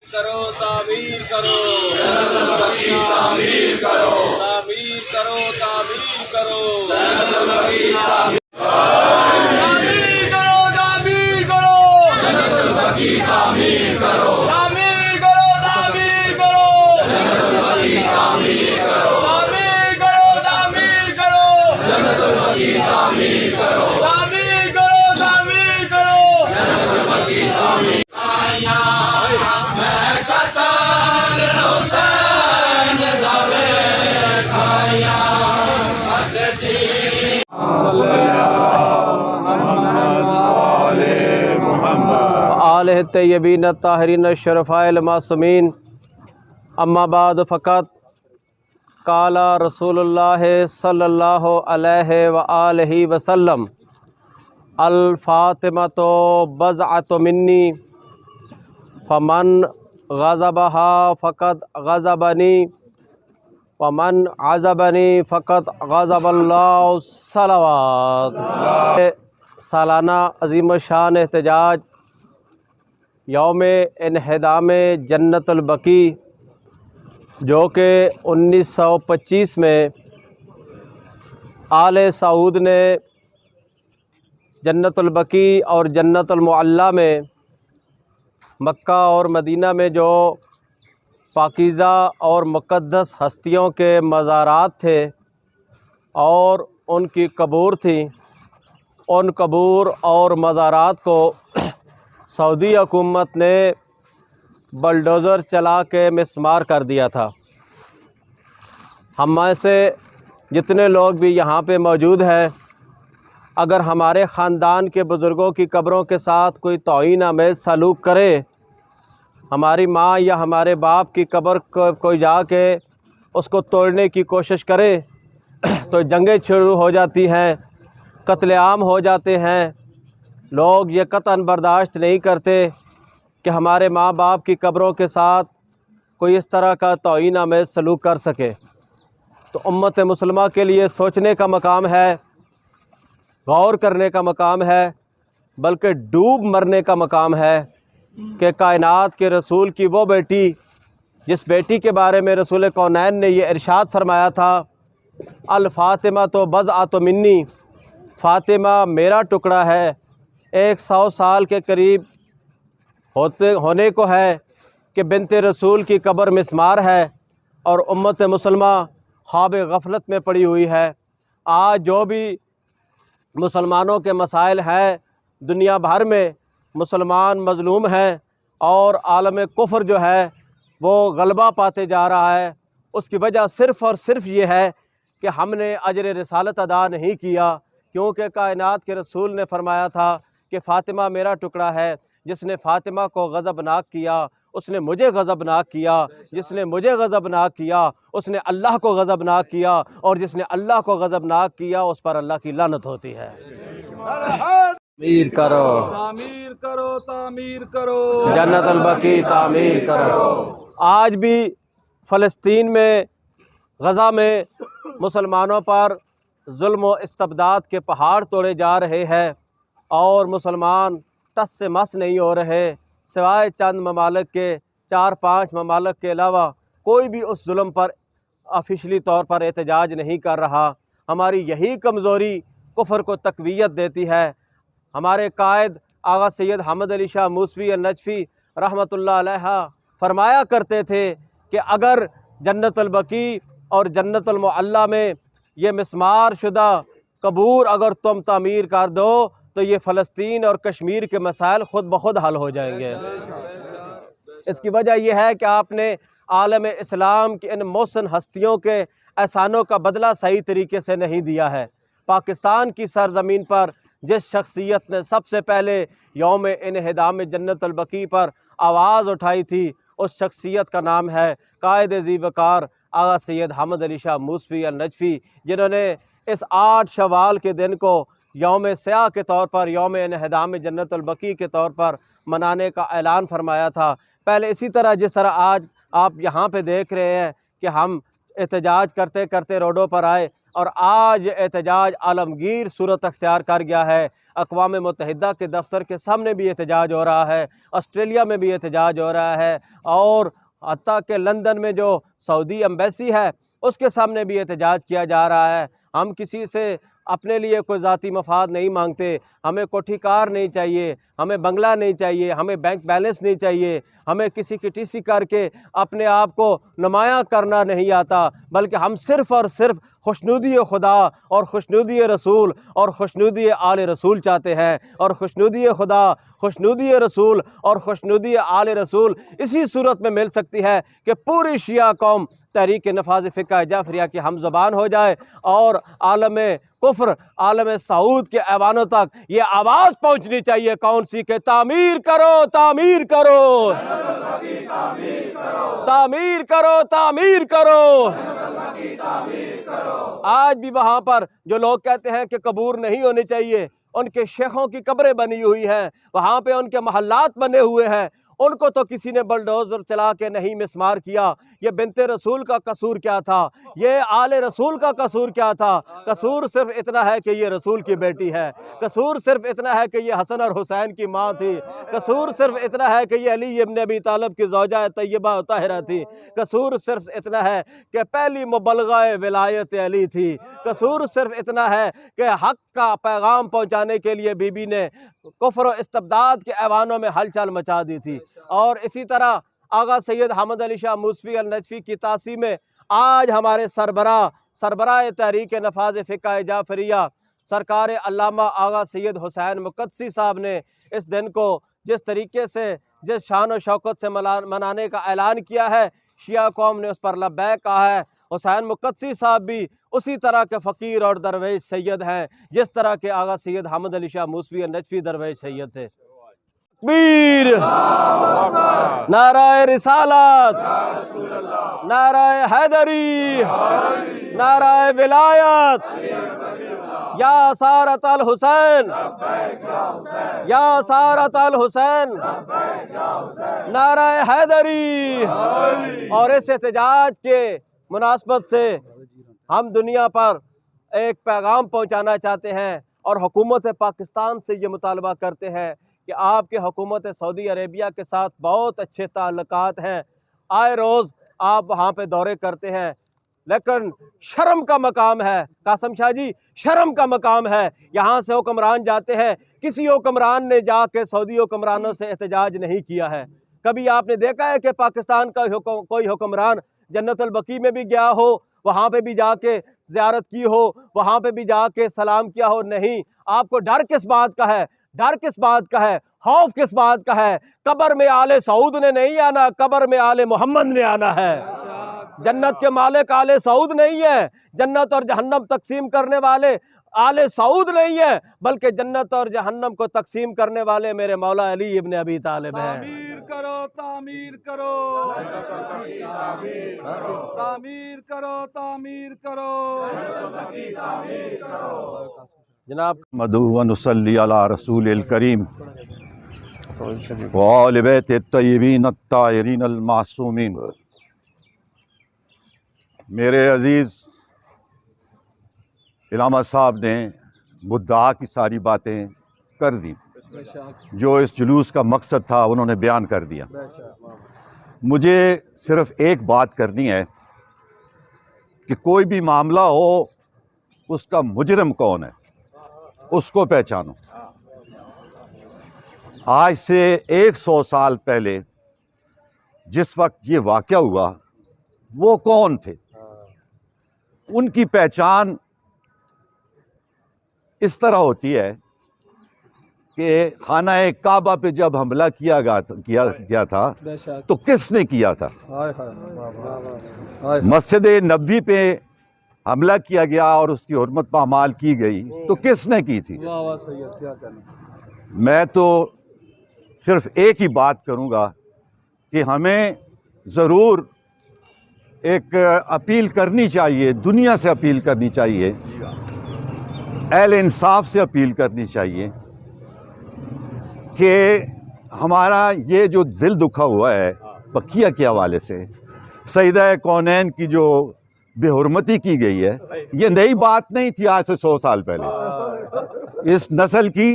करो तामीर करो तामीर करो तामीर करो तामीर करो तामीर तामीर करो जन्नतुल बकी तामीर करो तामीर करो तामीर करो जन्नतुल बकी तामीर करो तामीर करो तामीर करो जन्नतुल बकी तामीर करो तामीर करो तामीर करो जन्नतुल बकी तामीर आल तय्यबीन ताहरीन शरफ़ाइल मासूमीन अम्मा बाद फ़क़त काला रसूलुल्लाह सल्लल्लाहु अलैहि व आलिहि वसल्लम अल फ़ातिमतो बज़अतु मिन्नी फ़मन ग़ज़बहा फ़क़द ग़ज़बनी वमन अज़बनी फ़क़द ग़ज़बल्लाहु सलावत। सालाना अज़ीम शान एहतजाज यौम इन्हिदाम जन्नतुल बकी जो कि 1925 में आले सऊद ने जन्नतुल बकी और जन्नतुल मुअल्ला में मक्का और मदीना में जो पाकीज़ा और मुक़द्दस हस्तियों के मज़ारात थे और उनकी कबूर थी, उन कबूर और मज़ारात को सऊदी हुकूमत ने बलडोज़र चला के मिस्मार कर दिया था। हम में से जितने लोग भी यहाँ पे मौजूद हैं, अगर हमारे ख़ानदान के बुज़ुर्गों की कब्रों के साथ कोई तौहीन आमेज़ सलूक करे, हमारी माँ या हमारे बाप की कब्र को कोई जाके उसको तोड़ने की कोशिश करे तो जंगें शुरू हो जाती हैं, कत्लेआम हो जाते हैं। लोग ये कतन बर्दाश्त नहीं करते कि हमारे माँ बाप की कब्रों के साथ कोई इस तरह का तौहीन आमेज़ सलूक कर सके। तो उम्मत मुसलमा के लिए सोचने का मकाम है, गौर करने का मकाम है, बल्कि डूब मरने का मकाम है कि कायनात के रसूल की वो बेटी, जिस बेटी के बारे में रसूल कौनैन ने ये इरशाद फरमाया था, अल फ़ातिमा तो बज़अतु मिन्नी, फ़ातिमा मेरा टुकड़ा है, 100 साल के करीब होने को है कि बिनते रसूल की कब्र मिस्मार है और उम्मत मुसलमा ख्वाब गफलत में पड़ी हुई है। आज जो भी मुसलमानों के मसाइल हैं, दुनिया भर में मुसलमान मज़लूम हैं और आलम कुफ्र जो है वो गलबा पाते जा रहा है। उसकी वजह सिर्फ़ और सिर्फ ये है कि हमने अजर रिसालत अदा नहीं किया, क्योंकि कायनात के रसूल ने फरमाया था कि फ़ातिमा मेरा टुकड़ा है। जिसने फ़ातिमा को गज़बनाक किया उसने मुझे गज़बनाक किया, जिसने मुझे गज़बनाक किया उसने अल्लाह को गज़बनाक किया, और जिसने अल्लाह को गज़बनाक किया उस पर अल्लाह की लानत होती है। तामीर करो तामीर करो तामीर करो जन्नतुल बकी तामीर करो। आज भी फ़लस्तीन में, गज़ा में मुसलमानों पर जुल्म व इस्तबदाद के पहाड़ तोड़े जा रहे हैं और मुसलमान टस से मस नहीं हो रहे। सिवाय चंद ममालिक के, 4-5 ममालिक के अलावा कोई भी उस जुल्म पर ऑफिशली तौर पर एहतजाज नहीं कर रहा। हमारी यही कमज़ोरी कुफ्र को तक़वियत देती है। हमारे कायद आगा सैयद हमद अली शाह मूसवी नजफ़ी रहमतुल्लाह अलैहा फरमाया करते थे कि अगर जन्नतुल बकी और जन्नतुल मुअल्ला में ये मिस्मार शुदा कबूर अगर तुम तामीर कर दो तो ये फ़लस्तीन और कश्मीर के मसाइल ख़ुद ब खुद हल हो जाएंगे। इसकी वजह यह है कि आपने आलम इस्लाम की इन मोहसिन हस्तियों के एहसानों का बदला सही तरीके से नहीं दिया है। पाकिस्तान की सरज़मीन पर जिस शख्सियत ने सबसे पहले यौम इन्हिदाम जन्नतुल बकी पर आवाज़ उठाई थी, उस शख्सियत का नाम है कायद ज़ीवकार आगा सैयद हमद अली शाह मूसवी नजफ़ी, जिन्होंने इस 8 शवाल के दिन को यौम स्याह के तौर पर, यौम इन्हिदाम जन्नतुल बकी के तौर पर मनाने का ऐलान फरमाया था। पहले इसी तरह जिस तरह आज आप यहाँ पे देख रहे हैं कि हम एहतजाज करते करते रोडों पर आए और आज एहतजाज आलमगीर सूरत अख्तियार कर गया है। अक़वाम मुत्तहिदा के दफ्तर के सामने भी एहतजाज हो रहा है, ऑस्ट्रेलिया में भी एहतजाज हो रहा है और हत्ता के लंदन में जो सऊदी एम्बेसी है उसके सामने भी एहतजाज किया जा रहा है। हम किसी से अपने लिए कोई ज़ाती मफाद नहीं मांगते, हमें कोठी कार नहीं चाहिए, हमें बंगला नहीं चाहिए, हमें बैंक बैलेंस नहीं चाहिए, हमें किसी की टीसी करके अपने आप को नुमायाँ करना नहीं आता, बल्कि हम सिर्फ़ और सिर्फ खुशनुदी खुदा और खुशनुदी रसूल और खुशनुदी आले रसूल चाहते हैं। और खुशनुदी खुदा, खुशनुदी रसूल और खुशनुदी आले रसूल इसी सूरत में मिल सकती है कि पूरी शिया कौम तहरीक नफाज़ फ़िक़्ह जाफ़रिया की हम ज़बान हो जाए और आलम कुफ्र, आलम सऊद के ऐवानों तक ये आवाज़ पहुँचनी चाहिए कौन सी के तामीर करो, तामीर करो, तामीर करो, तामीर करो। आज भी वहाँ पर जो लोग कहते हैं कि कबूर नहीं होनी चाहिए, उनके शेखों की कब्रें बनी हुई हैं, वहाँ पे उनके महल्लात बने हुए हैं, उनको तो किसी ने बलडोज़र चला के नहीं मिस्मार किया। ये बिन्ते रसूल का कसूर क्या था? ये आले रसूल का कसूर क्या था? कसूर सिर्फ इतना है कि ये रसूल की बेटी है, कसूर सिर्फ इतना है कि ये हसन और हुसैन की माँ थी, कसूर सिर्फ इतना है कि ये अली इब्न अबी तालिब की ज़ौजा तय्यबा ताहिरा थी, कसूर सिर्फ इतना है कि पहली मुबल्गा विलायत अली थी, कसूर सिर्फ इतना है कि हक़ का पैगाम पहुँचाने के लिए बीबी ने कुफ्र और इस्तबदाद के ऐवानों में हलचल मचा दी थी। और इसी तरह आगा सैयद हमद अली शाह मूसवी अल नजफ़ी की तासी में आज हमारे सरबराह तहरीक नफाज़ फ़िक़्ह जाफ़रिया सरकार अल्लामा आगा सैयद हुसैन मुक़द्दसी साहब ने इस दिन को जिस तरीके से, जिस शान और शौकत से मनाने का ऐलान किया है, शिया कौम ने उस पर लब्बैक कहा है। हुसैन मुक़द्दसी साहब भी उसी तरह के फ़कीर और दरवेश सैयद हैं जिस तरह के आगा सैयद हमद अली शाह मूसवी अल नजफ़ी दरवेश सैयद थे। तकबीर, नाराए रिसालत, नाराए हैदरी, नाराए विलायत, या सारत अल हुसैन, या सारत अल हुसैन, नाराए हैदरी। और इस एहतजाज के मुनासबत से हम दुनिया पर एक पैगाम पहुंचाना चाहते हैं और हुकूमत पाकिस्तान से ये मुतालबा करते हैं कि आपके हुकूमत सऊदी अरेबिया के साथ बहुत अच्छे ताल्लुकात हैं, आए रोज़ आप वहाँ पे दौरे करते हैं, लेकिन शर्म का मकाम है कासम शाह जी, शर्म का मकाम है। यहाँ से हुक्मरान जाते हैं, किसी हुक्मरान ने जाके सऊदी हुक्मरानों से एहतजाज नहीं किया है। कभी आपने देखा है कि पाकिस्तान का कोई हुक्मरान जन्नतुल बकी में भी गया हो, वहाँ पे भी जाके ज़ियारत की हो, वहाँ पे भी जाके सलाम किया हो? नहीं। आपको डर किस बात का है? डर किस बात का है? खौफ किस बात का है? कब्र में आले सऊद ने नहीं आना, कब्र में आले मोहम्मद ने आना है। जन्नत के मालिक आले सऊद नहीं है, जन्नत और जहन्नम तकसीम करने वाले आले सऊद नहीं है, बल्कि जन्नत और जहन्नम को तकसीम करने वाले मेरे मौला अली इब्न अबी तालिब हैं। तामीर करो, तामीर करो, तामीर करो, तामीर करो। जनाब मदू व नुसल्ली अला रसूलिल करीम व आले बैत तय्यबीन अत्ताहिरीन अल मासूमीन। मेरे अज़ीज़ इलामा साहब ने मुद्दा की सारी बातें कर दी, जो इस जुलूस का मकसद था उन्होंने बयान कर दिया। मुझे सिर्फ़ एक बात करनी है कि कोई भी मामला हो उसका मुजरिम कौन है उसको पहचानो। आज से 100 साल पहले जिस वक्त ये वाक़या हुआ वो कौन थे, उनकी पहचान इस तरह होती है कि खाना काबा पे जब हमला किया गया था तो किसने किया था? मस्जिद नबवी पे हमला किया गया और उसकी हुर्मत पामाल की गई तो किसने की थी? मैं तो सिर्फ एक ही बात करूंगा कि हमें ज़रूर एक अपील करनी चाहिए, दुनिया से अपील करनी चाहिए, अहले इंसाफ से अपील करनी चाहिए कि हमारा ये जो दिल दुखा हुआ है बकिया के हवाले से, सईदा कौनैन की जो बेहुरमती की गई है, ये नई बात नहीं थी आज से 100 साल पहले। इस नस्ल की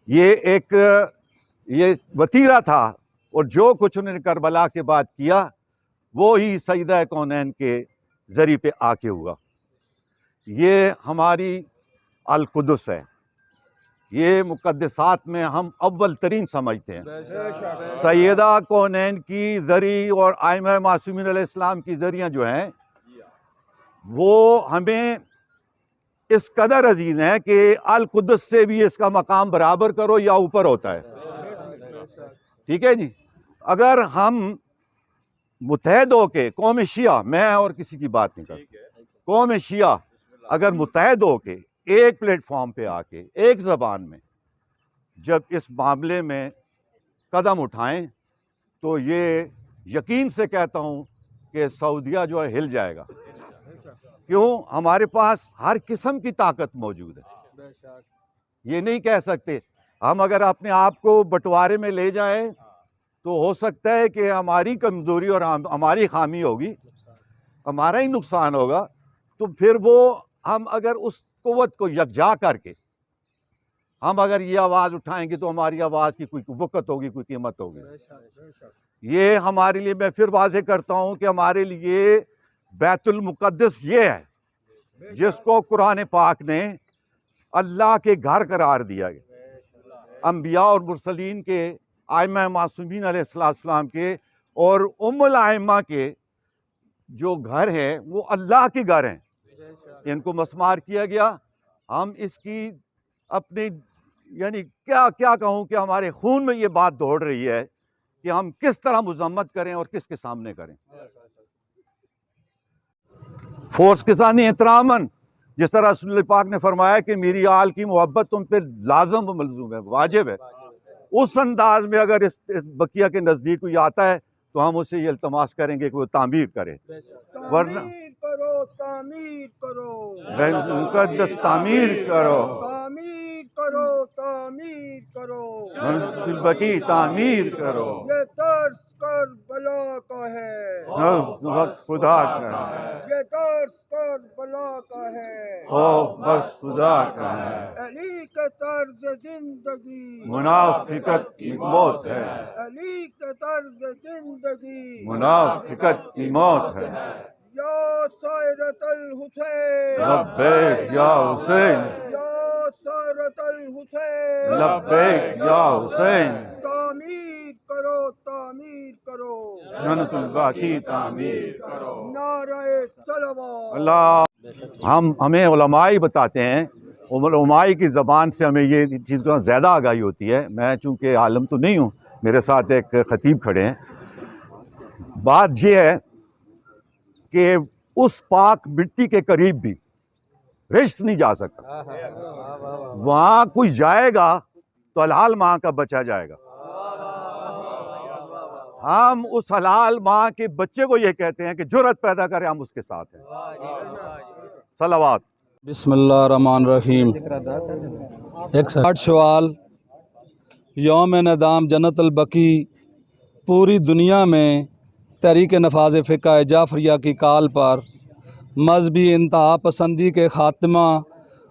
ये वतीरा था, और जो कुछ उन्होंने करबला के बाद किया वो ही सईदा कौनैन के ज़रिए पे आके हुआ। ये हमारी अल कुदस है, ये मुक़द्दसात में हम अव्वल तरीन समझते हैं। सैयदा कौनैन की ज़री और आइमा मासूमीन अलैहिस्सलाम की ज़रियाँ जो हैं वो हमें इस कदर अजीज़ हैं कि अल कुदस से भी इसका मकाम बराबर करो या ऊपर होता है। ठीक है जी। अगर हम मुत्तहद होके कौम शिया, मैं और किसी की बात नहीं करता, कौम शिया अगर मुत्तहद होके एक प्लेटफॉर्म पे आके एक ज़बान में जब इस मामले में कदम उठाएं तो ये यकीन से कहता हूँ कि सऊदिया जो है हिल जाएगा। क्यों? हमारे पास हर किस्म की ताकत मौजूद है। ये नहीं कह सकते हम अगर अपने आप को बंटवारे में ले जाएं तो हो सकता है कि हमारी कमज़ोरी और हमारी खामी होगी, हमारा ही नुकसान होगा। तो फिर वो हम अगर उस कुव्वत को यकजा करके हम अगर ये आवाज़ उठाएंगे तो हमारी आवाज़ की कोई वक़्त होगी, कोई कीमत होगी। ये हमारे लिए, मैं फिर वाज़े करता हूँ कि हमारे लिए बैतुल मुक़द्दस ये है जिसको कुरान पाक ने अल्लाह के घर करार दिया गया। अंबिया और मुरसलीन के, आइमा मासूमीन अलैहिस्सलाम के और उम्मुल आइमा के जो घर है वो अल्लाह के घर हैं। इनको मस्मार किया गया। हम इसकी अपनी यानी क्या क्या कहूँ कि हमारे खून में ये बात दौड़ रही है कि हम किस तरह मुज़म्मत करें और किसके सामने करें। फोर्स के साथ एहतरामन, जिस तरह रसूल पाक ने फरमाया कि मेरी आल की मोहब्बत तुम पे लाजम व मलजूम है, वाजिब है, उस अंदाज में अगर इस बकिया के नज़दीक कोई आता है तो हम उससे ये इल्तमास करेंगे कि वो तामीर करे, वरना तामीर करो, मुक़द्दस तामीर करो, तामीर करो, तामीर करो, बकी तामीर करो। ये तर्स कर बला का है, बस खुदा का है, ये तर्स कर बला का है, हो बस खुदा का है। अली के तर्ज जिंदगी मुनाफिकत की मौत है, अली के तर्ज जिंदगी मुनाफिकत की मौत है। या सायरतल हुसैन, लब्बैक या हुसैन, या सायरतल हुसैन, लब्बैक या हुसैन। तामीर करो, तामीर करो, जन्नतुल बाकी तामीर करो। नारे सलवात। अल्लाह हमें उलमाई बताते हैं, उलमाई की ज़बान से हमें ये चीज़ का ज़्यादा आगाही होती है। मैं चूँकि आलम तो नहीं हूँ, मेरे साथ एक ख़तीब खड़े हैं। बात ये है कि उस पाक मिट्टी के करीब भी रिश्त नहीं जा सकता। वहाँ कोई जाएगा तो हलाल माँ का बच्चा जाएगा। हम उस हलाल माँ के बच्चे को ये कहते हैं कि जुर्रत पैदा करें, हम उसके साथ हैं। सलावात। बिस्मिल्लाहिर्रहमानिर्रहीम। एक शवाल यौम नदाम जन्नतुल बकी पूरी दुनिया में तहरीक नफाज फ़िक़्ह जाफ़रिया की काल पर मजहबी इंतहा पसंदी के ख़ात्मा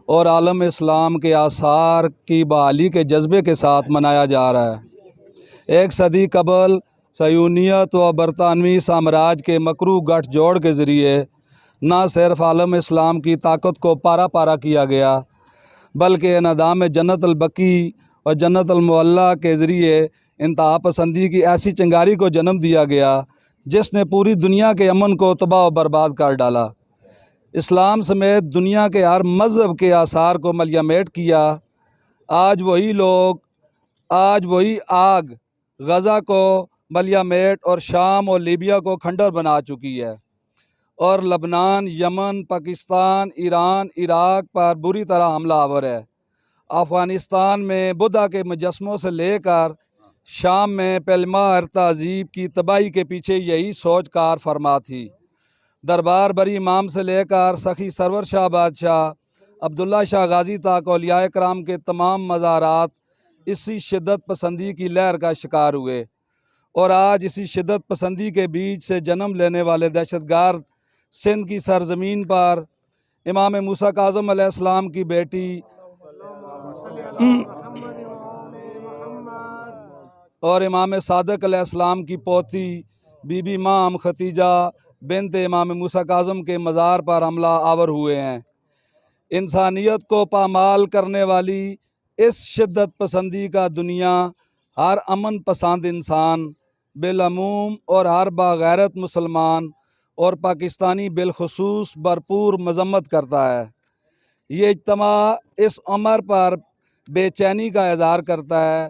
और आलम इस्लाम के आसार की बहाली के जज्बे के साथ मनाया जा रहा है। एक सदी कबल सयूनियत व बरतानवी साम्राज्य के मकरू गठजोड़ के ज़रिए न सिर्फ आलम इस्लाम की ताकत को पारा पारा किया गया, बल्कि नदाम जन्नतुल बकी और जन्नतुल मुअल्ला के ज़रिए इंतहा पसंदी की ऐसी चिंगारी को जन्म दिया गया जिसने पूरी दुनिया के अमन को तबाह व बर्बाद कर डाला। इस्लाम समेत दुनिया के हर मज़हब के आसार को मलियामेट किया। आज वही लोग, आज वही आग गज़ा को मलियामेट और शाम और लीबिया को खंडर बना चुकी है और लबनान, यमन, पाकिस्तान, ईरान, इराक़ पर बुरी तरह हमला आवर है। अफ़गानिस्तान में बुद्धा के मुजस्मों से लेकर शाम में पलमार तहज़ीब की तबाही के पीछे यही सोच कार फरमा थी। दरबार बरी इमाम से लेकर सखी सरवर शाह बादशाह, अब्दुल्ला शाह गाज़ी तक औलिया कराम के तमाम मज़ारात इसी शिद्दत पसंदी की लहर का शिकार हुए और आज इसी शिद्दत पसंदी के बीच से जन्म लेने वाले दहशतगार सिंध की सरज़मीन पर इमाम मूसा काज़म अलैहिस्सलाम की बेटी और इमाम सादक अलैहिस्सलाम की पोती बीबी माम खतीजा बिनत इमाम मूसा काज़म के मज़ार पर हमला आवर हुए हैं। इंसानियत को पामाल करने वाली इस शिद्दत पसंदी का दुनिया हर अमन पसंद इंसान बिलअमूम और हर बागैरत मुसलमान और पाकिस्तानी बिलखुसूस भरपूर मजम्मत करता है। ये इज्तिमा इस उम्र पर बेचैनी का इज़हार करता है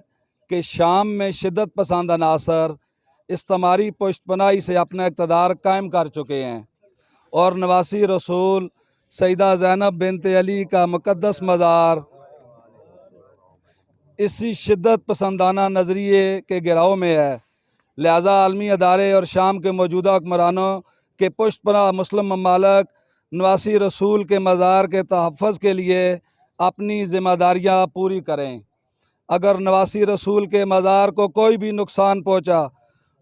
कि शाम में शिद्दत पसंद अनासर इस्तेमारी पुष्टपनाही से अपना इक़्तिदार कायम कर चुके हैं और नवासी रसूल सईदा ज़ैनब बिनत अली का मुक़द्दस मज़ार इसी शिद्दत पसंदाना नज़रिए के गिराव में है। लिहाजा आलमी अदारे और शाम के मौजूदा हुक्मरानों के पुष्टपनाह मुस्लिम ममालिक नवासी रसूल के मज़ार के तहफ़्फ़ुज़ के लिए अपनी ज़िम्मेदारियाँ पूरी करें। अगर नवासी रसूल के मज़ार को कोई भी नुकसान पहुँचा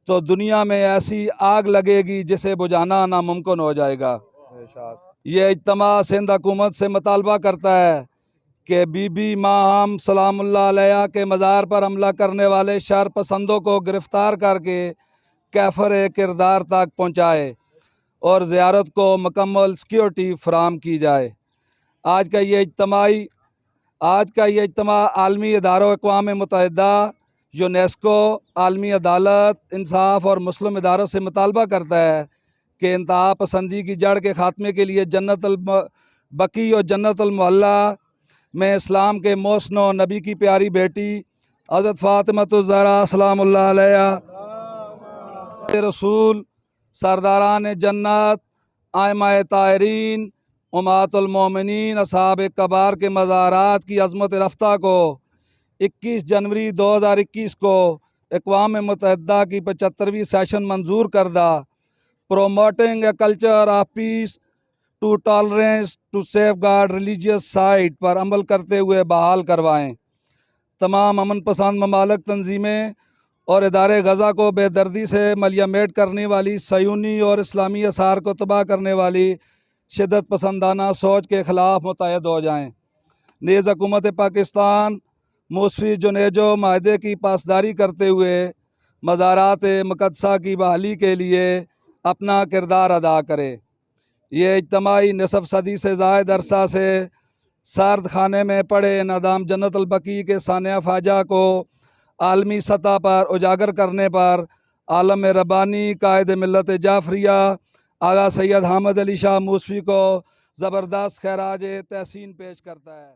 तो दुनिया में ऐसी आग लगेगी जिसे बुझाना नामुमकिन हो जाएगा। ये इज्तिमा सिंध हुकूमत से मुतालबा करता है कि बीबी माहम सलामुल्लाह अलैहा के मज़ार पर हमला करने वाले शर पसंदों को गिरफ़्तार करके कैफर किरदार तक पहुँचाए और ज़ियारत को मुकम्मल सिक्योरिटी फराम की जाए। आज का ये इज्तिमा आलमी इदारों अक़वाम मुत्तहिदा, यूनेस्को, आलमी अदालत, इंसाफ और मुस्लिम इदारों से मुतालबा करता है कि इंतहा पसंदी की जड़ के ख़ात्मे के लिए जन्नतुल बकी और जन्नतुल मुअल्ला में इस्लाम के मोहसिन नबी की प्यारी बेटी हज़रत फ़ातिमतुज़ ज़हरा सलामुल्लाह अलैहा रसूल सरदारान जन्नत आइमाए ताहिरीन उम्महातुल मोमिनीन असहाब कबार के मज़ारात की अज़मत रफ्ता को 21 जनवरी 2021 को अक़वाम मुत्तहिदा की 75वीं सेशन मंजूर करदा promoting a culture of peace to tolerance to safeguard religious site पर अमल करते हुए बहाल करवाएँ। तमाम अमन पसंद ममालिक तंजीमें और इदारे गज़ा को बेदर्दी से मलियामेट करने वाली सयूनी और इस्लामी असार को तबाह करने वाली शिद्दत पसंदाना सोच के ख़िलाफ़ मुत्तहिद हो जाएँ। नीज़ हुकूमत पाकिस्तान मूसवी जुनेजो माहदे की पासदारी करते हुए मज़ारात मुक़द्दसा की बहाली के लिए अपना किरदार अदा करे। ये इज्तिमाई निसफ़ सदी से ज़ायद अरसा से सर्द खाने में पड़े नादाम जन्नतुल बकी के सानिया फ़ाजा को आलमी सतह पर उजागर करने पर आलम रब्बानी कायद मिल्लत जाफरिया आगा सैयद हामिद अली शाह मूसवी को ज़बरदस्त खैराज तहसीन पेश करता है।